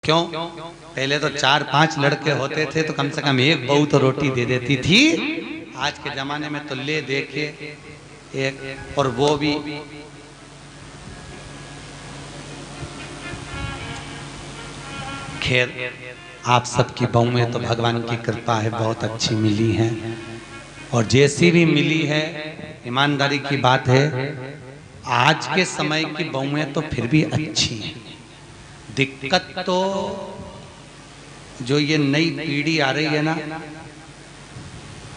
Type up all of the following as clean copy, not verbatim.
क्यों? पहले तो 4-5 लड़के होते थे तो कम से कम एक बहू तो रोटी दे देती थी। आज के जमाने में तो ले देखे एक, और वो भी खैर आप सबकी बहुएं तो भगवान की कृपा है बहुत अच्छी मिली हैं, और जैसी भी मिली है ईमानदारी की बात है आज के समय की बहुएं तो फिर भी अच्छी हैं। दिक्कत तो जो ये नई पीढ़ी आ रही है ना,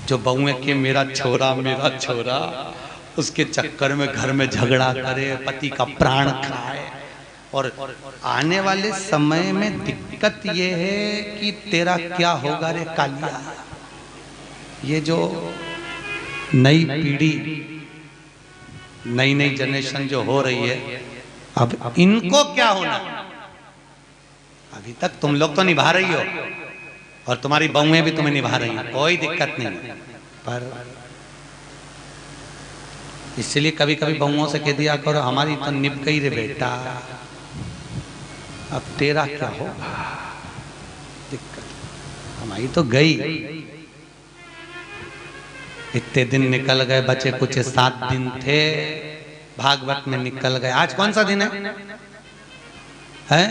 जो बहुएं के मेरा छोरा उसके चक्कर में घर में झगड़ा करे, पति का प्राण खाए। और आने वाले समय में दिक्कत ये है कि तेरा क्या होगा रे कालिया। ये जो नई पीढ़ी, नई जनरेशन जो हो रही है, अब इनको क्या होना। अभी तक तुम लोग तो निभा रही हो और तुम्हारी बहुएं भी तुम्हें निभा रही हैं, कोई दिक्कत नहीं। पर इसलिए कभी कभी बहुओं से कह दिया करो हमारी तो निभ गई रे बेटा, अब तेरा क्या होगा। दिक्कत हमारी तो गई। इतने दिन निकल गए, बचे कुछ 7 दिन थे, भागवत में निकल गए। आज कौन सा दिन है?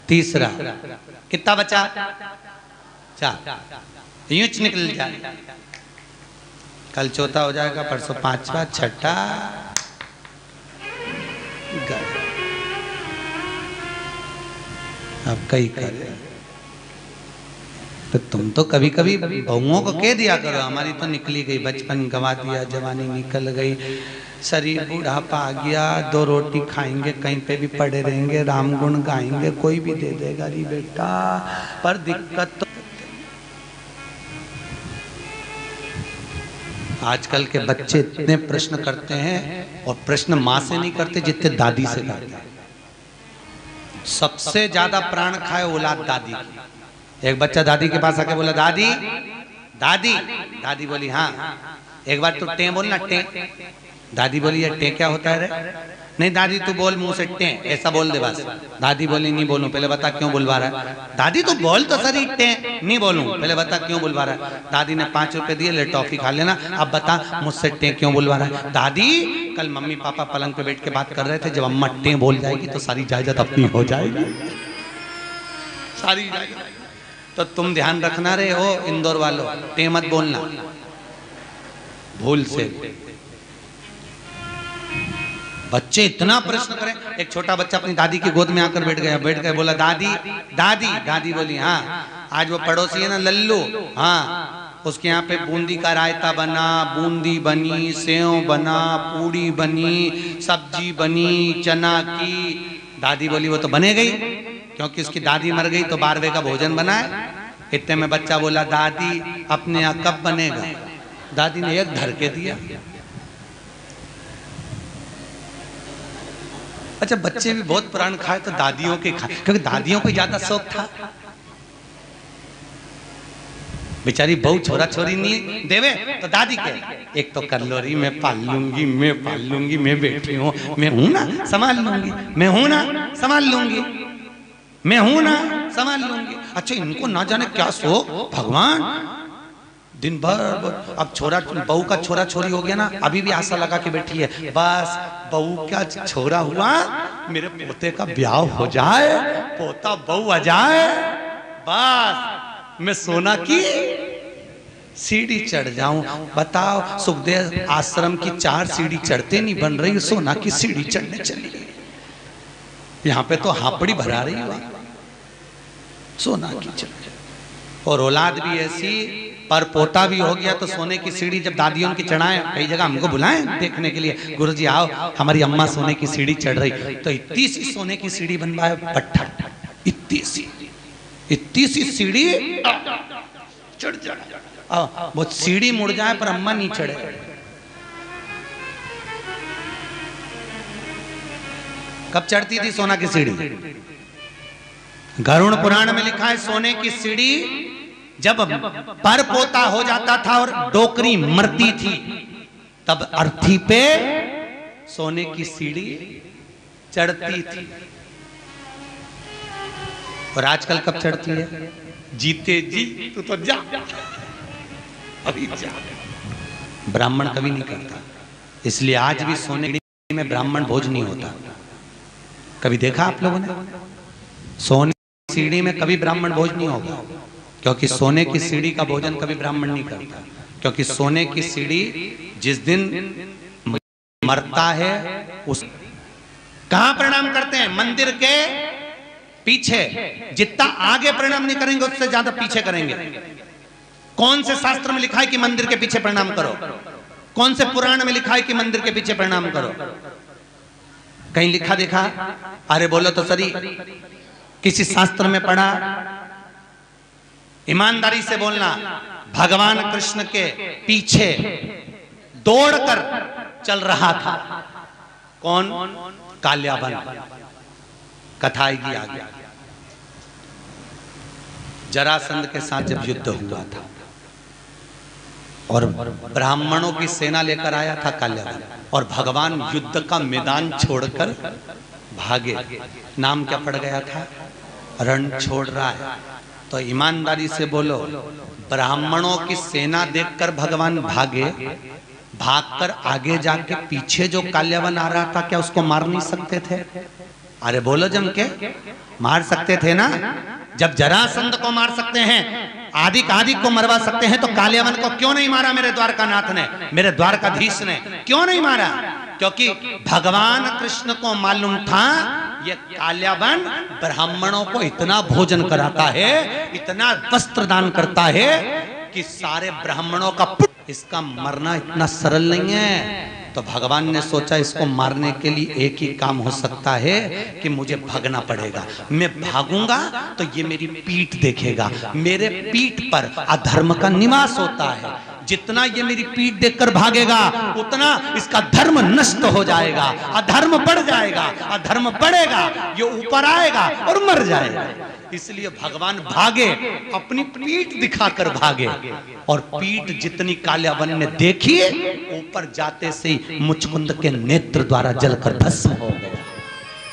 तीसरा। कितना बचा? 4। यूं निकल जाए। कल चौथा हो जाएगा, परसों 5वां, 6ठा गए। अब कई करे तो तुम तो कभी कभी बहुओं को कह दिया करो हमारी तो निकली गई, बचपन गंवा दिया, जवानी निकल गई, शरीर बुढ़ापा आ गया, 2 रोटी खाएंगे, कहीं पे भी पड़े रहेंगे, राम गुण गाएंगे, कोई भी दे देगा री बेटा। पर दिक्कत तो आजकल के बच्चे इतने प्रश्न करते हैं, और प्रश्न माँ से नहीं करते जितने दादी से करते हैं। सबसे ज्यादा प्राण खाए औलाद दादी की। एक बच्चा दादी के पास आके बोला दादी दादी, दादी बोली हाँ। एक बार तू टे बोलना, टे। दादी बोली ये टे क्या होता है रे? नहीं दादी तू बोल मुंह से टे, ऐसा बोल दे बस। दादी बोली नहीं बोलूं, पहले बता क्यों बुलवा रहा है। दादी तू बोल तो सही, टे। नहीं बोलूं, पहले बता क्यों बुलवा रहा है। दादी ने 5 रुपए दिए, ले टॉफी खा लेना, अब बता मुझसे टे क्यों बुलवा रहा है। दादी कल मम्मी पापा पलंग पे बैठ के बात कर रहे थे, जब अम्मा टे बोल जाएगी तो सारी जायदाद अपनी हो जाएगी, सारी जायदाद। तो तुम ध्यान रखना रे हो इंदौर वालों, टे मत बोलना भूल से। बच्चे इतना प्रश्न करें। एक छोटा बच्चा अपनी दादी की गोद में आकर बैठ गया, बोला दादी दादी। दादी बोली हाँ। आज वो पड़ोसी है ना लल्लू, हाँ, उसके यहाँ पे बूंदी का रायता बना, बूंदी बनी, सेव बना, पूड़ी बनी, सब्जी बनी चना की। दादी बोली वो तो बने गई, क्योंकि उसकी दादी मर गई तो 12वें का भोजन बनाए। इतने में बच्चा बोला दादी अपने यहाँ कब बनेगा। दादी ने एक धर के दिया। अच्छा बच्चे भी बहुत प्राण खाए तो दादियों के खाए, क्योंकि दादियों को ज्यादा शौक था। बेचारी बहू छोरा छोरी नहीं देवे तो दादी के एक तो कर लो रही, मैं पाल लूंगी, मैं पाल लूंगी, मैं बेटी हूँ, मैं हूं ना संभाल लूंगी, मैं हूं ना संभाल लूंगी, मैं हूं ना संभाल लूंगी। अच्छा इनको ना जाने क्या शौक भगवान। दिन भर अब छोरा बहू का छोरा छोरी हो गया ना, अभी भी आशा लगा के बैठी है बस बहू का छोरा हुआ, मेरे पोते का ब्याह हो जाए, पोता बहू आ जाए, बस मैं सोना की सीढ़ी चढ़ जाऊं। बताओ सुखदेव आश्रम की 4 सीढ़ी चढ़ते नहीं बन रही, सोना की सीढ़ी चढ़ने चली। यहाँ पे तो हापड़ी भरा रही हुआ सोना की चढ़। और औलाद भी ऐसी, पर पोता भी हो गया तो सोने की सीढ़ी जब दादियों की चढ़ाए, कई जगह हमको बुलाएं देखने के लिए, गुरुजी आओ हमारी अम्मा सोने की सीढ़ी चढ़ रही, तो इतनी सी सोने की सीढ़ी बनवाए पट्टा, इतनी सी सीढ़ी चढ़ जाए, वो सीढ़ी मुड़ जाए पर अम्मा नहीं चढ़े। कब चढ़ती थी सोना की सीढ़ी? गरुड़ पुराण में लिखा है सोने की सीढ़ी जब पर पोता हो जाता था और डोकरी मरती थी, तब अर्थी पे सोने की सीढ़ी चढ़ती थी। और आजकल कब चढ़ती है? जीते जी तू तो जा, अभी जा। ब्राह्मण कभी नहीं करता, इसलिए आज भी सोने में ब्राह्मण भोज नहीं होता। कभी देखा आप लोगों ने? सोने की सीढ़ी में कभी ब्राह्मण भोज नहीं होगा, क्योंकि सोने की सीढ़ी का भोजन कभी ब्राह्मण नहीं करता। क्योंकि सोने की सीढ़ी जिस दिन मरता है उस कहां प्रणाम करते हैं? मंदिर के पीछे। जितना आगे प्रणाम नहीं करेंगे उससे ज्यादा पीछे करेंगे। कौन से शास्त्र में लिखा है कि मंदिर के पीछे प्रणाम करो? कौन से पुराण में लिखा है कि मंदिर के पीछे प्रणाम करो? कहीं लिखा देखा? अरे बोलो तो सही, किसी शास्त्र में पढ़ा? ईमानदारी से बोलना। भगवान कृष्ण के पीछे दौड़कर चल रहा था कौन? काल्याबन। कथा आएगी आगे। जरासंध के साथ जब युद्ध हुआ था और ब्राह्मणों की सेना लेकर आया था काल्याबन, और भगवान युद्ध का मैदान छोड़कर भागे। नाम क्या पड़ गया था? रण छोड़ रहा है। तो ईमानदारी से बोलो, ब्राह्मणों की सेना देखकर भगवान भागे, भागकर आगे जाके पीछे जो काल्याबन आ रहा था क्या उसको मार नहीं सकते थे? अरे बोलो जम के, मार सकते थे ना। जब जरासंध को मार सकते हैं, आदि को मरवा सकते हैं, तो काल्याबन को क्यों नहीं मारा मेरे द्वारकानाथ ने, मेरे द्वारकाधीश ने क्यों नहीं मारा? क्योंकि भगवान कृष्ण को मालूम था ये काल्याबन ब्राह्मणों को इतना भोजन कराता है, इतना वस्त्र दान करता है कि सारे ब्राह्मणों का इसका मरना इतना सरल नहीं है। तो भगवान ने सोचा इसको मारने के लिए एक ही काम हो सकता है कि मुझे भागना पड़ेगा। मैं भागूंगा तो ये मेरी पीठ देखेगा, मेरे पीठ पर अधर्म का निवास होता है। जितना ये मेरी पीठ देखकर भागेगा उतना इसका धर्म नष्ट हो जाएगा, अधर्म बढ़ जाएगा, अधर्म बढ़ेगा, ये ऊपर आएगा और मर जाएगा। इसलिए भगवान भागे, अपनी पीठ दिखाकर भागे, और पीठ जितनी काल्याबन ने देखी, ऊपर जाते से मुचकुंद के नेत्र द्वारा जलकर भस्म हो गया।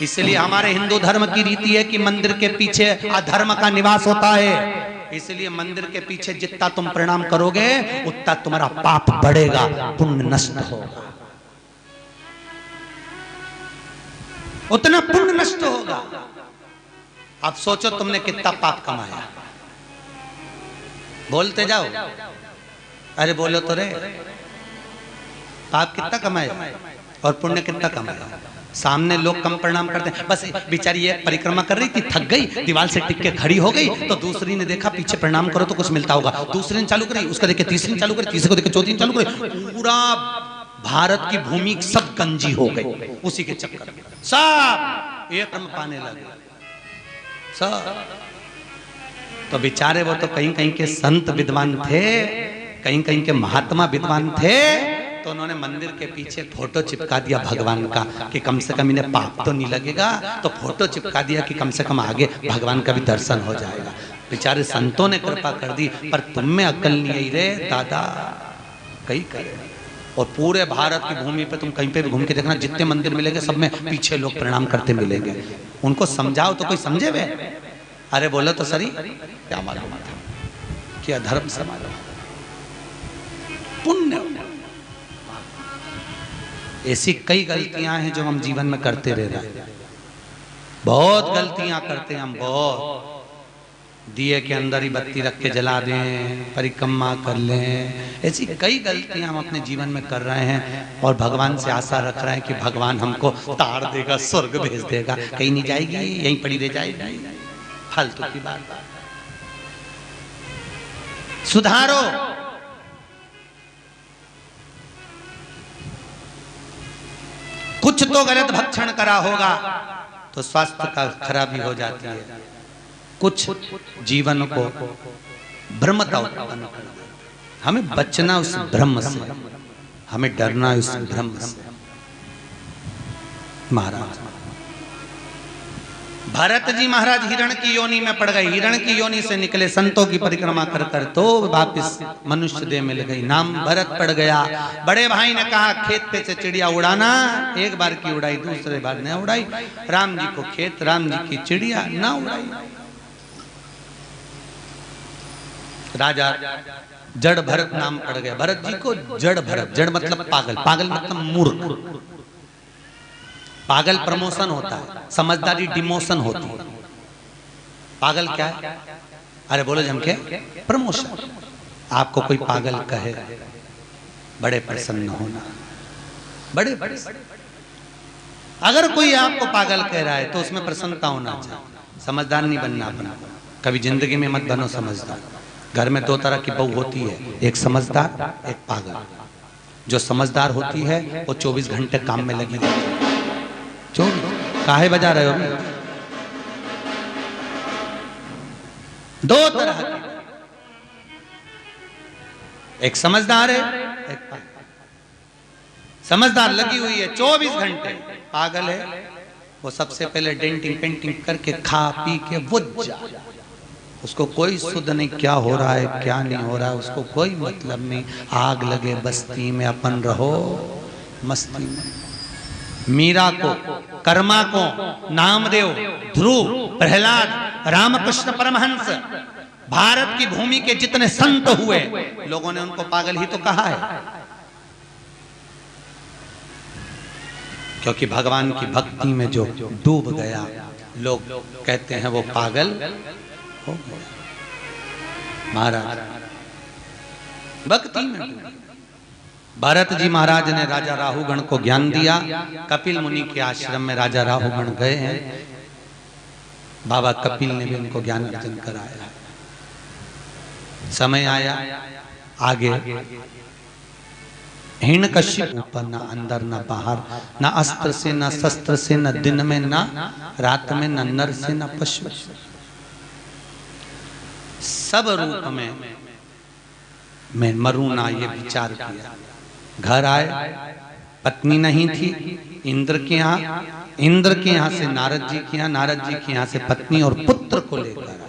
इसलिए हमारे हिंदू धर्म की रीति है कि मंदिर के पीछे अधर्म का निवास होता है। इसलिए मंदिर के पीछे जितना तुम प्रणाम करोगे उतना तुम्हारा पाप बढ़ेगा, पुण्य नष्ट होगा, उतना पुण्य नष्ट होगा। अब सोचो तुमने कितना पाप कमाया, बोलते जाओ। अरे बोलो तो रे, पाप कितना कमाया और पुण्य कितना कमाया? सामने लोग कम प्रणाम करते हैं, बस बेचारी ये परिक्रमा कर रही थी, थक गई, दीवार से टिक के खड़ी हो गई, तो दूसरी ने देखा पीछे प्रणाम करो तो कुछ मिलता होगा, दूसरी ने चालू करी, उसका देखे तीसरी ने चालू करी, तीसरे को देखे चौथी ने चालू करी, पूरा भारत की भूमि सब गंजी हो गई उसी के चक्कर में। सब एक कर्म पाने लगे सब। तो बेचारे वो तो कहीं कहीं के संत विद्वान थे, कहीं कहीं के महात्मा विद्वान थे, तो उन्होंने मंदिर के पीछे फोटो चिपका दिया भगवान का कि कम से कम इन्हें पाप तो नहीं लगेगा। तो फोटो चिपका दिया कि कम से कम आगे भगवान का भी दर्शन हो जाएगा। बेचारे संतों ने कृपा कर दी, पर तुम में अक्ल नहीं आई रे दादा, कहीं करे। और पूरे भारत की भूमि पे तुम कहीं पे भी घूम के देखना, जितने मंदिर मिलेंगे सब में पीछे लोग प्रणाम करते मिलेंगे। उनको समझाओ तो कोई समझे वे? अरे बोलो तो सही, क्या मालूम था कि अधर्म से मालूम पुण्य। ऐसी कई गलतियां हैं जो हम जीवन में करते रह रहे हैं, बहुत गलतियां करते हैं हम, बहुत। दिए के अंदर ही बत्ती रख के जला दें, परिक्रमा कर लें, ऐसी कई गलतियां हम अपने जीवन में कर रहे हैं, और भगवान से आशा रख रहे हैं कि भगवान हमको तार देगा, स्वर्ग भेज देगा। कहीं नहीं जाएगी, यहीं पड़ी रह जाएगी, फालतू की बात। सुधारो। कुछ तो गलत भक्षण करा होगा तो स्वास्थ्य का खराबी हो जाती है, कुछ जीवन को भ्रमता उत्पन्न कर। हमें बचना उस भ्रम से, हमें डरना उस भ्रम से। महाराज भरत जी महाराज हिरण की योनि में पड़ गए, हिरण की योनि से निकले, संतों की परिक्रमा कर कर तो वापिस मनुष्य देह मिल गई, नाम भरत पड़ गया। बड़े भाई ने कहा खेत पे से चिड़िया उड़ाना, एक बार की उड़ाई, दूसरे बार न उड़ाई। राम जी को खेत, राम जी की चिड़िया ना उड़ाई। राजा जड़ भरत नाम पड़ गया। भरत जी को जड़ भरत, जड़ मतलब पागल, पागल मतलब मूर्ख। पागल प्रमोशन होता है, समझदारी डिमोशन होती है। पागल क्या है? अरे बोलो जम के प्रमोशन। आपको कोई पागल कहे, बड़े प्रसन्न होना, बड़े बड़े। अगर कोई आपको पागल कह रहा है तो उसमें प्रसन्नता होना चाहिए। समझदार नहीं बनना अपना, कभी जिंदगी में मत बनो समझदार। घर में दो तरह की बहू होती है, एक समझदार, एक पागल। जो समझदार होती है वो 24 घंटे काम में लगी रहती है। 24 काहे बजा रहे हो? दो तरह की, एक समझदार है, एक पागल। समझदार लगी हुई है 24 घंटे, पागल है वो सबसे पहले डेंटिंग पेंटिंग करके खा पी के वो जा, उसको कोई सुध नहीं क्या हो रहा है क्या नहीं हो रहा है, उसको कोई मतलब नहीं। आग लगे बस्ती में, अपन रहो मस्ती में। मीरा को, कर्मा को, नामदेव, ध्रुव, प्रहलाद, रामकृष्ण परमहंस, भारत की भूमि के जितने संत हुए, लोगों ने उनको पागल ही तो कहा है, क्योंकि भगवान की भक्ति में जो डूब गया, लोग कहते हैं वो पागल हो गया। महाराज भक्ति में डूब। भरत जी महाराज ने राजा राहुगण को ज्ञान दिया। कपिल मुनि के आश्रम में राजा राहुगण गए हैं, बाबा कपिल ने भी उनको ज्ञान अर्जन कराया। समय आया आगे, हिरण्यकश्यप ऊपर, न अंदर न बाहर, न अस्त्र से न शस्त्र से, न दिन में न रात में, न नर से न पशु, सब रूप में मैं मरूं ना, ये विचार किया। घर आए, पत्नी नहीं थी, इंद्र के यहाँ, इंद्र के यहाँ से नारद जी के यहाँ, नारद जी के यहाँ से पत्नी और पुत्र को लेकर।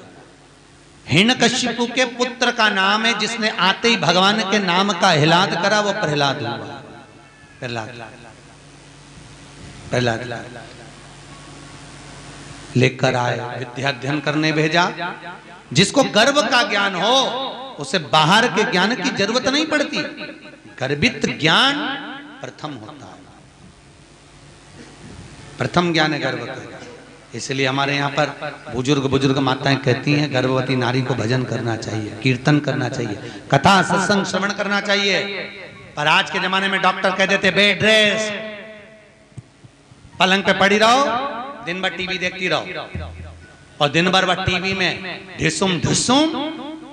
हिरण्यकश्यप के पुत्र का नाम है, जिसने आते ही भगवान के नाम का हिलाद करा, वो प्रहलाद हुआ। प्रहलाद, प्रहलाद लेकर आए, विद्या अध्ययन करने भेजा। जिसको गर्व का ज्ञान हो उसे बाहर के ज्ञान की जरूरत नहीं पड़ती। गर्भित ज्ञान प्रथम होता है, प्रथम ज्ञान है गर्भ का। इसलिए हमारे यहाँ पर बुजुर्ग माताएं कहती हैं गर्भवती नारी को भजन करना चाहिए, कीर्तन करना चाहिए, कथा सत्संग श्रवण करना चाहिए। पर आज के जमाने में डॉक्टर कह देते बेड रेस्ट, पलंग पे पड़ी रहो, दिन भर टीवी देखती रहो, और दिन भर वह टीवी में ढिसुम ढिसुम,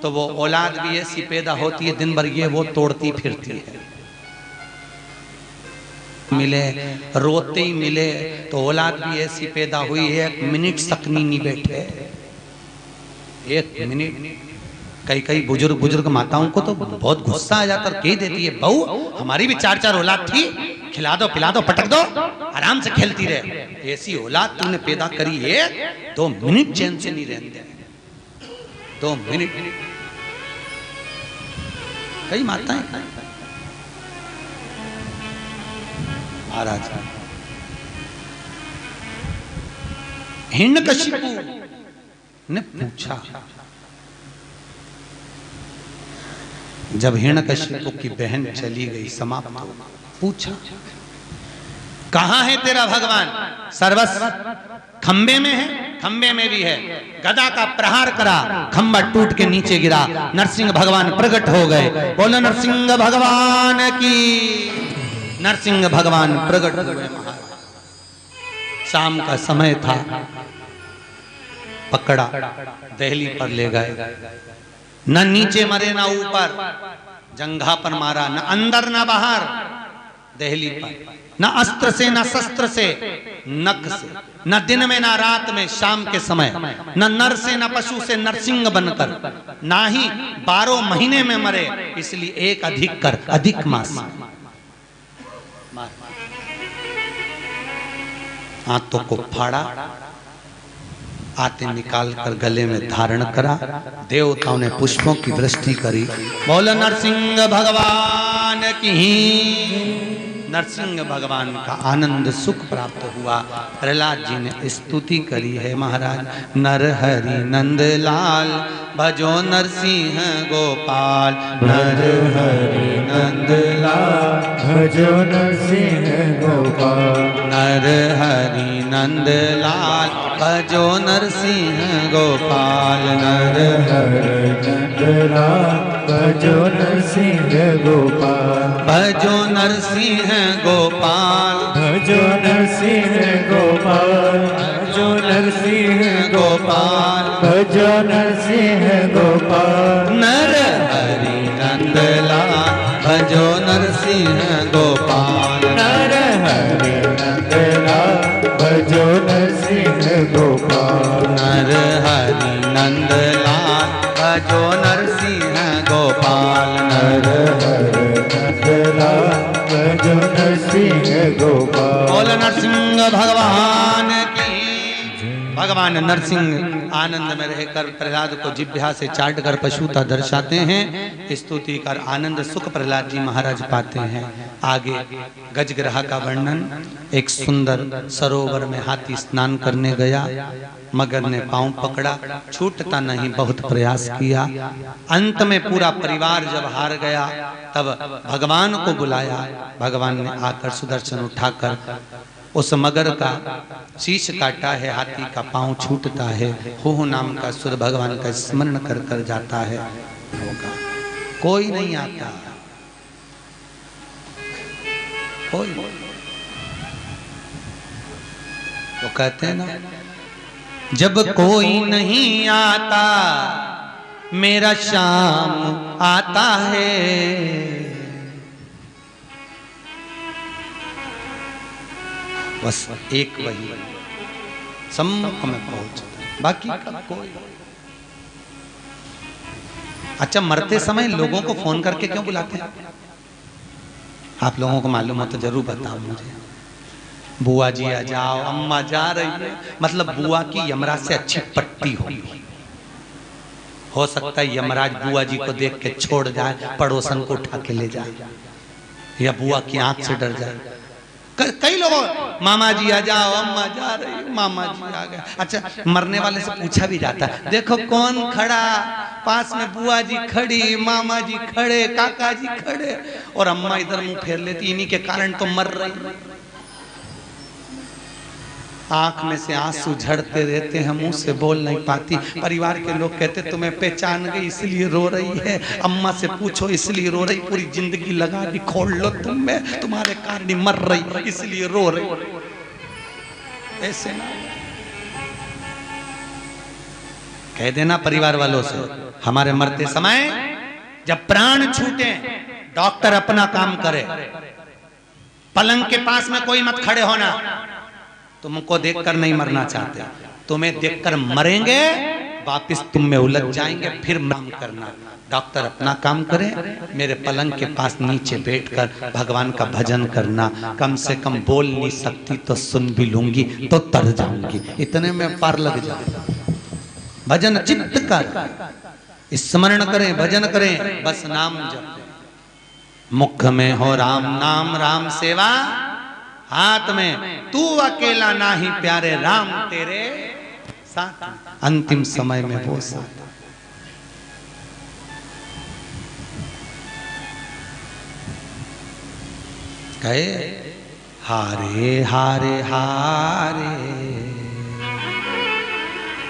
तो वो औलाद भी ऐसी पैदा होती है, दिन भर ये वो तोड़ती फिरती है। मिले रोते ही मिले तो औलाद भी ऐसी पैदा हुई है, 1 मिनट सकनी नहीं बैठे, 1 मिनट। कई बुजुर्ग माताओं को तो बहुत गुस्सा आ जाता है, कह देती है बहू हमारी भी 4 औलाद थी, खिला दो पिला दो पटक दो, आराम से खेलती रहे। ऐसी औलाद तूने पैदा करी है, 2 मिनट चैन से नहीं रहते, 2 मिनट। कई माताएं महाराज, हिरण्यकशिपु ने पूछा, जब हिरण्यकशिपु की बहन चली गई, समाप्त, पूछा कहां है तेरा भगवान? सर्वस्व खंबे में है, खंबे में भी है। गदा का प्रहार करा, खंबा टूट के नीचे गिरा, नरसिंह भगवान प्रकट हो गए। बोलो नरसिंह भगवान की, नरसिंह भगवान प्रकट हुए। शाम का समय था, पकड़ा, दहली पर ले गए। न नीचे मरे न ऊपर, जंघा पर मारा, न अंदर न बाहर, दहली पर। न अस्त्र से न शस्त्र से, नख से, न दिन में न रात में, शाम के समय, न नर से न पशु से, नरसिंह बनकर, ना ही 12 महीने में मरे, इसलिए एक अधिक कर, अधिक मास। हाथों को फाड़ा, आते निकाल कर गले में धारण करा, देवताओं ने पुष्पों की वृष्टि करी। बोलो नरसिंह भगवान की। नरसिंह भगवान का आनंद सुख प्राप्त हुआ। प्रहलाद जी ने स्तुति करी है महाराज, नर हरि नंद लाल भजो नरसिंह गोपाल, नर हरि नंद लाल भजो नरसिंह गोपाल, नर हरि नंद लाल भजो नरसिंह गोपाल, नर हरि नंद लाल भजो नरसिंह गोपाल, भजो नरसिंह गोपाल, भजो नरसिंह गोपाल, भजो नरसिंह गोपाल, भजो नरसिंह गोपाल, नर हरि नंद लाल भजो नरसिंह गोपाल, नर हरि नंद लाल भजो नरसिंह गोपाल, नर हरि नंद लाल भजो नरसिंह गोपाल, नर हरि नंद लाल भजो नरसिंह गोपाल। बोल नरसिंह भगवान की। भगवान नरसिंह आनंद में रहकर प्रहलाद को जिह्वा से चाट कर पशुता दर्शाते हैं। स्तुति कर आनंद सुख प्रहलाद जी महाराज पाते हैं। आगे गजग्रह का वर्णन, एक सुंदर सरोवर में हाथी स्नान करने गया, मगर ने पांव पकड़ा, छूटता नहीं, बहुत प्रयास किया। अंत में पूरा परिवार जब हार गया तब भगवान को बुलाया। भगवान ने आकर सुदर्शन उठाकर उस मगर का शीश काटा है, हाथी का पांव छूटता है। हो नाम का सुर भगवान का स्मरण कर कर जाता है। कोई नहीं आता, कोई। वो कहते हैं ना, जब कोई नहीं आता मेरा शाम आता है। बस एक वही सम्मुख में पहुंचता है, बाकी का कोई। अच्छा, मरते समय लोगों को फोन करके क्यों बुलाते हैं? आप लोगों को मालूम हो तो जरूर बताओ मुझे। बुआ जी आ जाओ, अम्मा जा रही है, मतलब बुआ की यमराज से अच्छी पट्टी होगी। हो सकता है यमराज बुआ जी को देख के छोड़ जाए, पड़ोसन को उठा के ले जाए, या बुआ की आंख से डर जाए। कई लोगों, मामा जी आ जाओ, अम्मा जा रही, मामा जी आ गए। अच्छा, मरने वाले से पूछा भी जाता है, देखो कौन खड़ा, पास में बुआ जी खड़ी, मामा जी खड़े, काका जी खड़े, और अम्मा इधर मुंह फेर लेती, इन्हीं के कारण तो मर रही। आंख में से आंसू झड़ते रहते हैं, मुंह से बोल नहीं पाती। परिवार के लोग कहते तुम्हें पहचान गई इसलिए रो रही है, अम्मा से पूछो इसलिए रो रही, पूरी जिंदगी लगा दी खोल लो तुम में, तुम्हारे कारण मर रही इसलिए रो रही। ऐसे ना कह देना परिवार वालों से, हमारे मरते समय जब प्राण छूटे, डॉक्टर अपना काम करे, पलंग के पास में कोई मत खड़े होना। तुमको देखकर नहीं मरना चाहते, तुम्हें देखकर मरेंगे, वापिस तुम में उलझ जाएंगे, फिर काम करना। डॉक्टर अपना काम करे, मेरे पलंग के पास नीचे बैठकर भगवान का भजन करना। कम से कम बोल नहीं सकती तो सुन भी लूंगी तो तर जाऊंगी, इतने में पार लग जाऊंगा। भजन चित्त कर, स्मरण करें, भजन करें, बस नाम जप। मुख में हो राम नाम, राम सेवा हाथ में, तू अकेला नाही प्यारे, राम तेरे साथ। अंतिम समय में वो साथ। कहे हारे हारे हारे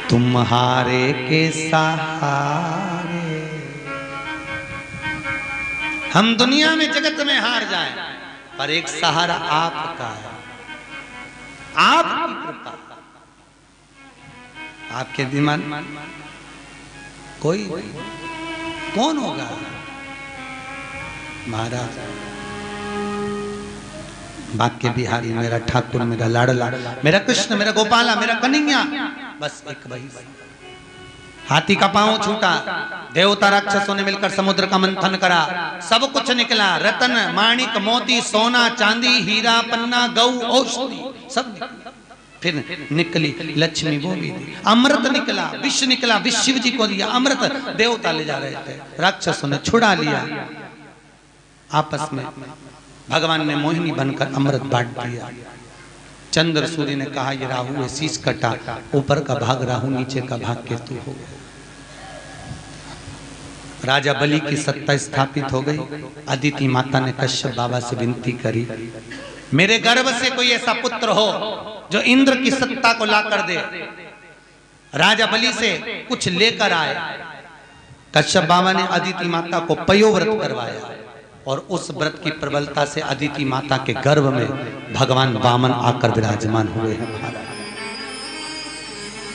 तुम्हारे के सहारे। हम दुनिया में जगत में हार जाएं, पर एक सहारा आपका है, आपकी कृपा, आपके दिमाग कोई कौन होगा? महाराज बाके बिहारी, मेरा ठाकुर, मेरा लाडला, मेरा कृष्ण, मेरा गोपाला, मेरा कन्हैया, बस एक वही। हाथी का पांव छूटा, देवता राक्षसों ने मिलकर समुद्र का मंथन करा, सब कुछ निकला, रतन माणिक मोती सोना चांदी हीरा पन्ना गौ औषधि सब निकला। फिर निकली लक्ष्मी, वो भी अमृत निकला, विष निकला, विष शिव जी को दिया अमृत, देवता ले जा रहे थे, राक्षसों ने छुड़ा लिया। आपस में भगवान ने मोहिनी बनकर अमृत बांट दिया। चंद्र सूर्य ने कहा ये राहु है, शीश कटा, ऊपर का भाग राहु, नीचे का भाग केतु हो गया। राजा बलि की सत्ता स्थापित हो गई। अदिति माता ने कश्यप बाबा से विनती करी, मेरे गर्भ से कोई ऐसा पुत्र हो जो इंद्र की सत्ता को ला कर दे। राजा बलि से कुछ लेकर आए। कश्यप बाबा ने अदिति माता को पयोव्रत करवाया और उस व्रत की प्रबलता से अदिति माता के गर्भ में भगवान वामन आकर विराजमान हुए हैं। महाराज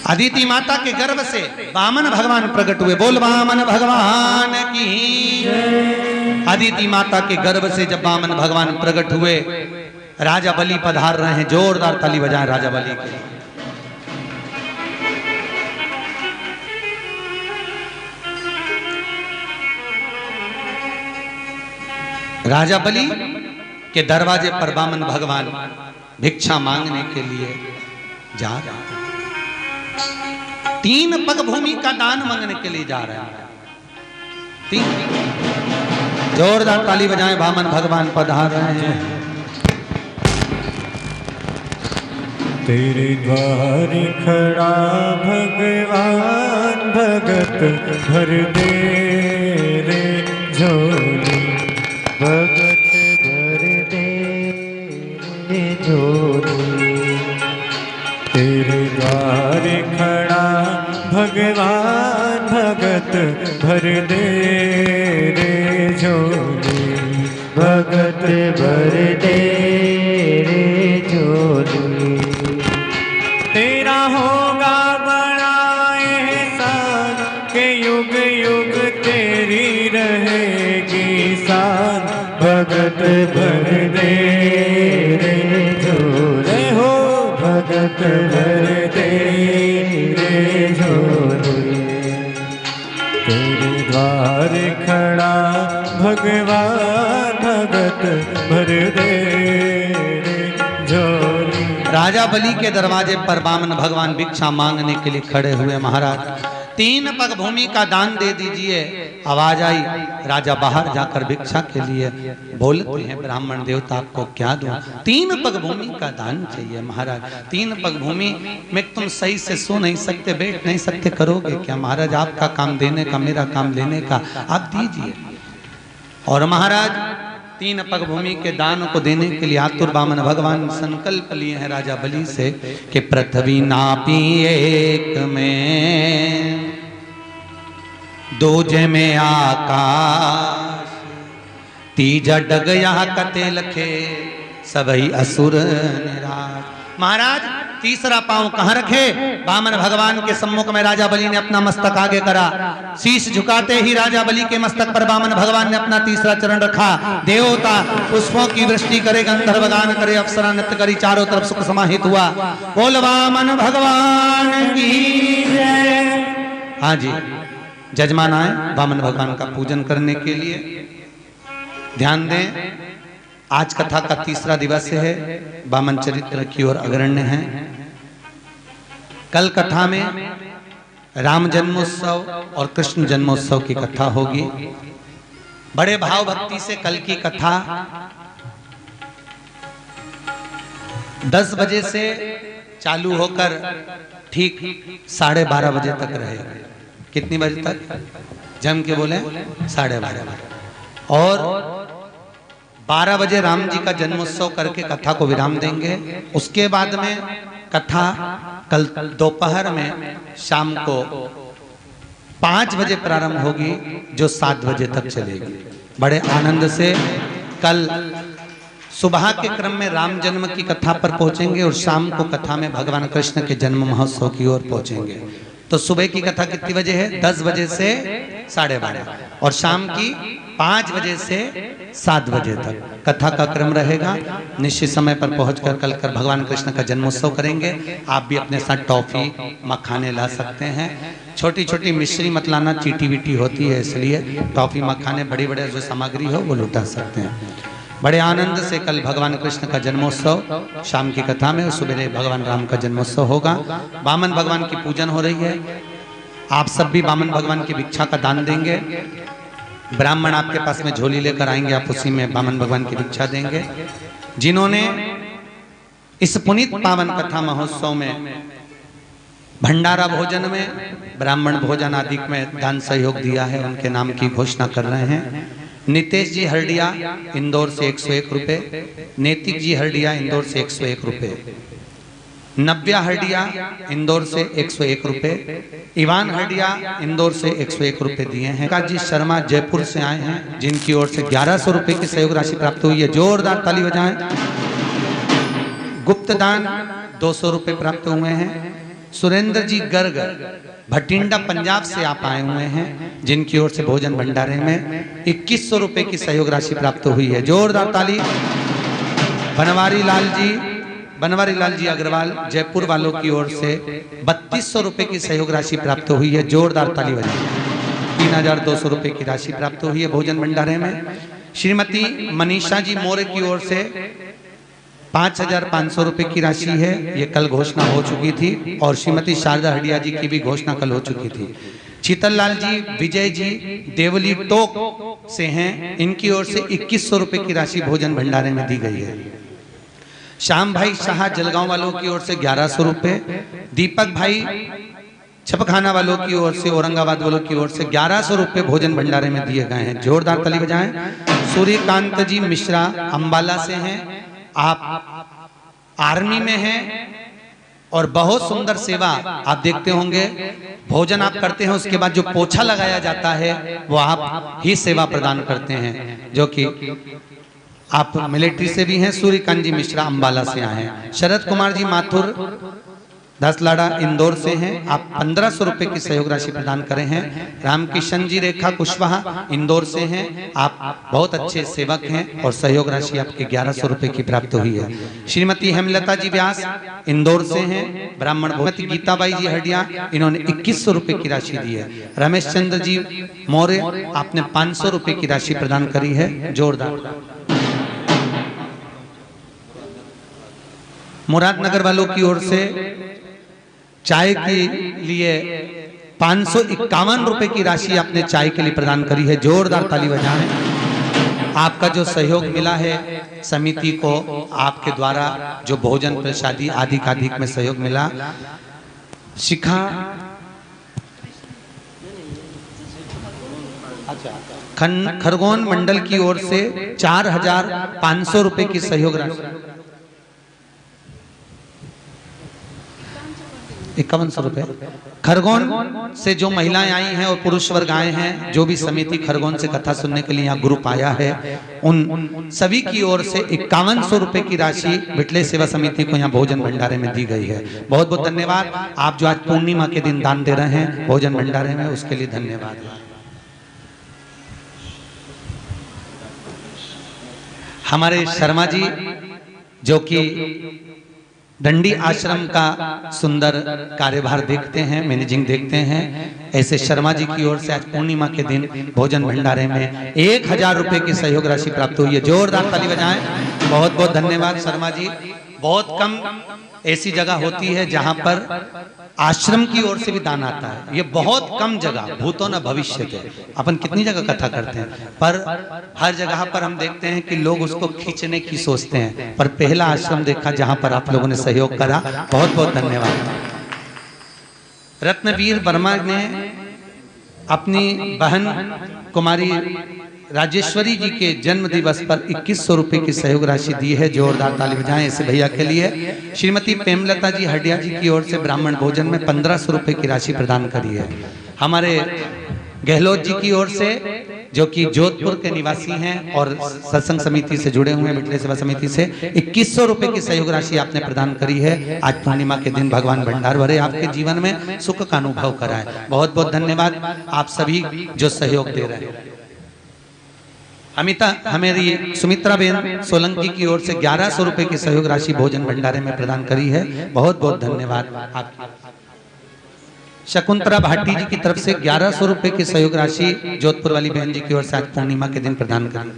अदिति माता के गर्भ से वामन भगवान प्रकट हुए। बोल वामन भगवान की। अदिति माता के गर्भ से जब वामन भगवान प्रकट हुए, राजा बलि पधार रहे हैं। जोरदार ताली बजाएं राजा बलि के। राजा बलि के दरवाजे पर वामन भगवान भिक्षा मांगने के लिए जा रहे हैं। 3 पग भूमि का दान मांगने के लिए जा रहे हैं। 3 जोरदार ताली बजाएं, वामन भगवान पधार रहे हैं। तेरे द्वार खड़ा भगवान, भगत भर दे रे झोली, भगत भर दे रे झोली। तेरे द्वार खड़ा भगवान, भगत भर दे रे झोली, भगत भर दे रे झोली। तेरा होगा बड़ा एहसान के युग युग तेरी रहेगी शान, भगत भर दे रे झोली हो, भगत भर दे रे झोली। तेरे द्वार खड़ा भगवान, भगत भर दे रे झोली। राजा बलि के दरवाजे पर वामन भगवान भिक्षा मांगने के लिए खड़े हुए। महाराज 3 पग भूमि का दान दे दीजिए। आवाज आई, राजा बाहर जाकर भिक्षा के लिए बोलते हैं, ब्राह्मण देवता आपको क्या दूं? 3 पग भूमि का दान चाहिए। महाराज 3 पग भूमि में तुम सही से सो नहीं सकते, बैठ नहीं सकते, करोगे क्या? महाराज आपका काम देने का, मेरा काम लेने का, आप दीजिए। और महाराज 3 पग भूमि के दान को देने के लिए आतुर वामन भगवान संकल्प लिए हैं राजा बलि से कि पृथ्वी नापी एक में, दूजे में आकाश, तीजा डग यहाँ कते लखे, सबई असुर निराश। महाराज तीसरा पांव कहां रखे? वामन भगवान के सम्मुख में राजा बलि ने अपना मस्तक आगे करा। शीश झुकाते ही राजा बलि के मस्तक पर वामन भगवान ने अपना तीसरा चरण रखा। देवता पुष्पों की वृष्टि करे, गंधर्व गान करे, अप्सरा नृत्य करी, चारों तरफ सुख समाहित हुआ। बोल वामन भगवान की जय। हाँ जी, जजमान आए वामन भगवान का पूजन करने के लिए। ध्यान दें, आज कथा का तीसरा दिवस है। वामन चरित्र की ओर अग्रण्य है। कल कथा में राम जन्मोत्सव और कृष्ण जन्मोत्सव की कथा होगी। बड़े भाव भक्ति से कल की कथा 10 बजे से चालू होकर ठीक 12:30 बजे तक रहेगी। कितनी बजे तक? जम के बोले 12:30 बजे। और 12 बजे राम जी का जन्मोत्सव करके कथा को विराम देंगे। उसके बाद में कथा कल दोपहर में शाम को 5 बजे प्रारंभ होगी, जो 7 बजे तक चलेगी। बड़े आनंद से कल सुबह के क्रम में राम जन्म की कथा पर पहुंचेंगे और शाम को कथा में भगवान कृष्ण के जन्म महोत्सव की ओर पहुंचेंगे। तो सुबह की कथा कितनी बजे है? 10 बजे से 12:30 और शाम की 5 बजे से 7 बजे तक कथा का क्रम रहेगा। निश्चित समय पर पहुंचकर कल कर भगवान कृष्ण का जन्मोत्सव करेंगे। आप भी अपने साथ टॉफी मखाने ला सकते हैं। छोटी छोटी मिश्री मत लाना, चीटी वीटी होती है, इसलिए टॉफी मखाने बड़ी बड़े जो सामग्री हो वो लुटा सकते हैं। बड़े आनंद से कल भगवान कृष्ण का जन्मोत्सव शाम की कथा में, सुबह भगवान राम का जन्मोत्सव होगा। वामन भगवान की पूजन हो रही है। आप सब भी वामन भगवान की भिक्षा का दान देंगे। ब्राह्मण आपके पास में झोली लेकर आएंगे, आप उसी में वामन भगवान की भिक्षा देंगे। जिन्होंने इस पुनीत पावन कथा महोत्सव में भंडारा भोजन में, ब्राह्मण भोजन आदि में दान सहयोग दिया है, उनके नाम की घोषणा कर रहे हैं। नितेश जी हरडिया इंदौर से 101 रुपए, नैतिक जी हरडिया इंदौर से 101 रुपए, नव्या हरडिया इंदौर से 101 रुपए, इवान हरडिया इंदौर से 101 रुपए दिए हैं। काजी शर्मा जयपुर से आए हैं, जिनकी ओर से 1100 रुपए की सहयोग राशि प्राप्त हुई है, जोरदार ताली बजाएं। गुप्त दान 200 रुपए प्राप्त हुए हैं। सुरेंद्र जी गर्ग भटिंडा पंजाब से आप आए हुए हैं, जिनकी ओर से भोजन भंडारे में 2100 रुपए की सहयोग राशि प्राप्त हुई है, जोरदार ताली। बनवारी लाल जी अग्रवाल जयपुर वालों की ओर से 3200 रुपए की सहयोग राशि प्राप्त हुई है, जोरदार ताली बजाएं। 3200 रुपए की राशि प्राप्त हुई है भोजन भंडारे में। श्रीमती मनीषा जी मोरे की ओर से 5500 रुपए की राशि है, ये कल घोषणा हो चुकी थी, और श्रीमती शारदा हडिया जी की भी घोषणा कल हो चुकी थी। शीतल लाल जी विजय जी देवली टोक से हैं, इनकी ओर से 2100 रुपए की राशि भोजन भंडारे में दी गई है। श्याम भाई शाह जलगांव वालों की ओर से 1100 रुपए, दीपक भाई छपखाना वालों की ओर से, औरंगाबाद वालों की ओर से 1100 रुपए भोजन भंडारे में दिए गए हैं, जोरदार ताली बजाएं। सूर्यकांत जी मिश्रा अंबाला से हैं, आप आर्मी में हैं और बहुत सुंदर सेवा आप देखते होंगे। भोजन आप करते हैं, उसके बाद जो पोछा लगाया जाता है वो आप ही सेवा प्रदान करते हैं, जो कि आप मिलिट्री से भी हैं। सूर्यकांत जी मिश्रा अंबाला से आए हैं। शरद कुमार जी माथुर दसलाड़ा इंदौर से हैं, आप 1500 रुपए की सहयोग राशि प्रदान करे हैं। रामकिशन जी रेखा कुशवाहा इंदौर से हैं, आप बहुत अच्छे सेवक हैं और सहयोग राशि आपके 1100 रुपए की प्राप्त हुई है। श्रीमती हेमलता जी व्यास इंदौर से हैं, ब्राह्मण। गीताबाई जी हडिया, इन्होंने 2100 रुपए की राशि दी है। रमेश चंद्र जी मौर्य, आपने 500 रुपए की राशि प्रदान करी है, जोरदार। मुरादनगर वालों की ओर से चाय के लिए 551 रुपए की राशि आपने चाय के लिए प्रदान करी है, जोरदार ताली बजाएं। आपका जो सहयोग मिला है समिति को, आपके द्वारा जो भोजन प्रसादी आदि का अधिक में सहयोग मिला, शिखा खरगोन मंडल की ओर से 4500 रुपए की सहयोग राशि, 5100 रुपए। खरगोन से जो महिलाएं आई हैं और पुरुष वर्ग आए हैं, जो भी समिति खरगोन से कथा सुनने के लिए यहाँ ग्रुप आया है, उन सभी की ओर से 5100 रुपए की राशि विटले सेवा समिति को यहाँ भोजन भंडारे में दी गई है। बहुत बहुत धन्यवाद। आप जो आज पूर्णिमा के दिन दान दे रहे हैं भोजन भंडारे में, उसके लिए धन्यवाद। हमारे शर्मा जी जो कि दंडी आश्रम का सुंदर कार्यभार देखते हैं, मैनेजिंग देखते हैं, ऐसे शर्मा जी की ओर से आज पूर्णिमा के दिन भोजन भंडारे में 1000 रुपए की सहयोग राशि प्राप्त हुई है, जोरदार ताली बजाएं। बहुत बहुत धन्यवाद शर्मा जी। बहुत कम ऐसी जगह होती है जहां पर आश्रम की ओर से भी दान आता है, ये बहुत कम जगह, भूतो न भविष्य के। अपन कितनी जगह कथा करते हैं, पर हर जगह पर हम देखते हैं कि लोग उसको खींचने की सोचते हैं, पर पहला आश्रम देखा जहां पर आप लोगों ने सहयोग करा, बहुत बहुत धन्यवाद। रत्नवीर वर्मा ने अपनी बहन कुमारी राजेश्वरी जी के जन्म दिवस पर 2100 रुपए की सहयोग राशि दी है, जोरदार ताली बजाएं ऐसे भैया के लिए। श्रीमती प्रेमलता जी हडिया जी की ओर से ब्राह्मण भोजन में 1500 रुपए की राशि प्रदान करी है। हमारे गहलोत जी की ओर से, जो कि जोधपुर के निवासी हैं और सत्संग समिति से जुड़े हुए हैं, मिटले सेवा समिति से, 2100 रुपए की सहयोग राशि आपने प्रदान करी है। आज पूर्णिमा के दिन भगवान भंडार भरे, आपके जीवन में सुख का अनुभव कराए। बहुत बहुत धन्यवाद आप सभी जो सहयोग दे रहे हैं। हमारी सुमित्रा बेन सोलंकी की ओर से 1100 रुपए की सहयोग राशि भोजन भंडारे में प्रदान करी है, बहुत बहुत धन्यवाद आपकी। शकुंतला भाटी जी की तरफ से 1100 रुपए की सहयोग राशि जोधपुर वाली बहन जी की ओर से आज पूर्णिमा के दिन प्रदान करी।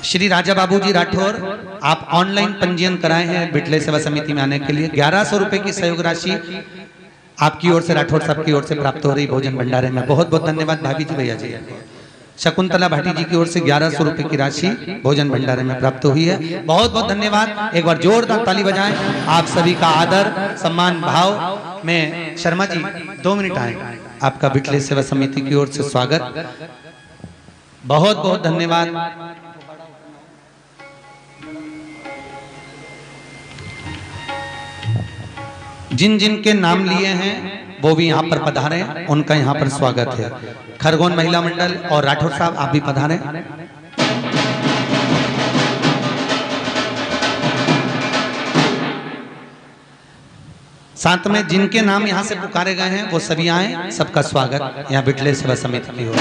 श्री राजा बाबूजी राठौर, आप ऑनलाइन पंजीयन कराए हैं बिटले सेवा समिति में आने के लिए। 1100 रुपए की सहयोग राशि आपकी ओर से, राठौर साहब की ओर से प्राप्त हो रही भोजन भंडारे में। बहुत बहुत धन्यवाद भाभी जी, भैया जी। शकुंतला भाटी जी की ओर से 1100 रुपए की राशि भोजन भंडारे में प्राप्त हुई है। बहुत बहुत धन्यवाद। एक बार जोरदार ताली बजाएं। आप सभी का आदर सम्मान भाव में। शर्मा जी 2 मिनट आए, आपका बिटले सेवा समिति की ओर से स्वागत। बहुत बहुत धन्यवाद। जिन जिन के नाम लिए हैं वो भी यहाँ पर पधारे, उनका यहाँ पर स्वागत है। खरगोन महिला मंडल और राठौर साहब आप भी पधारे। साथ में जिनके नाम यहाँ से पुकारे गए हैं वो सभी आए, सबका स्वागत यहाँ बिटले सेवा समिति की ओर।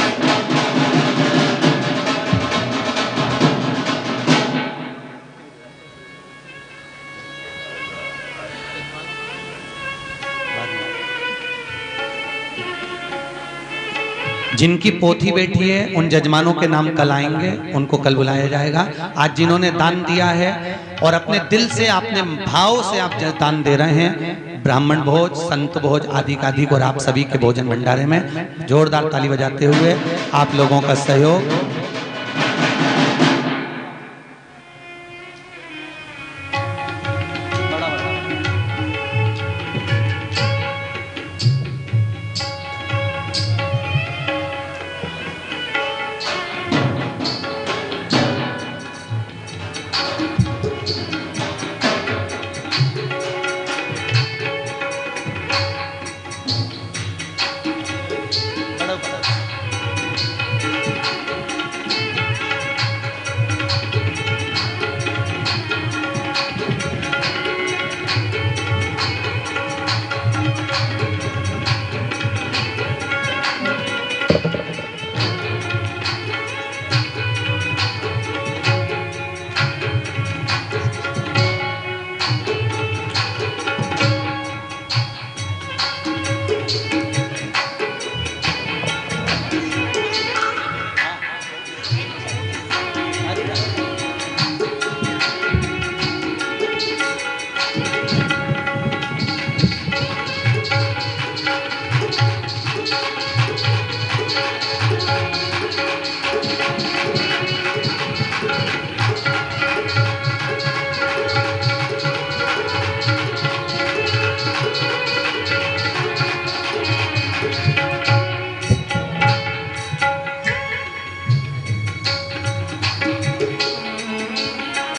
जिनकी पोथी बैठी है उन जजमानों के नाम कल आएंगे, उनको कल बुलाया जाएगा। आज जिन्होंने दान दिया है और अपने दिल से, अपने भाव से आप दान दे रहे हैं, ब्राह्मण भोज, संत भोज आदि का अधिक, और आप सभी के भोजन भंडारे में जोरदार ताली बजाते हुए आप लोगों का सहयोग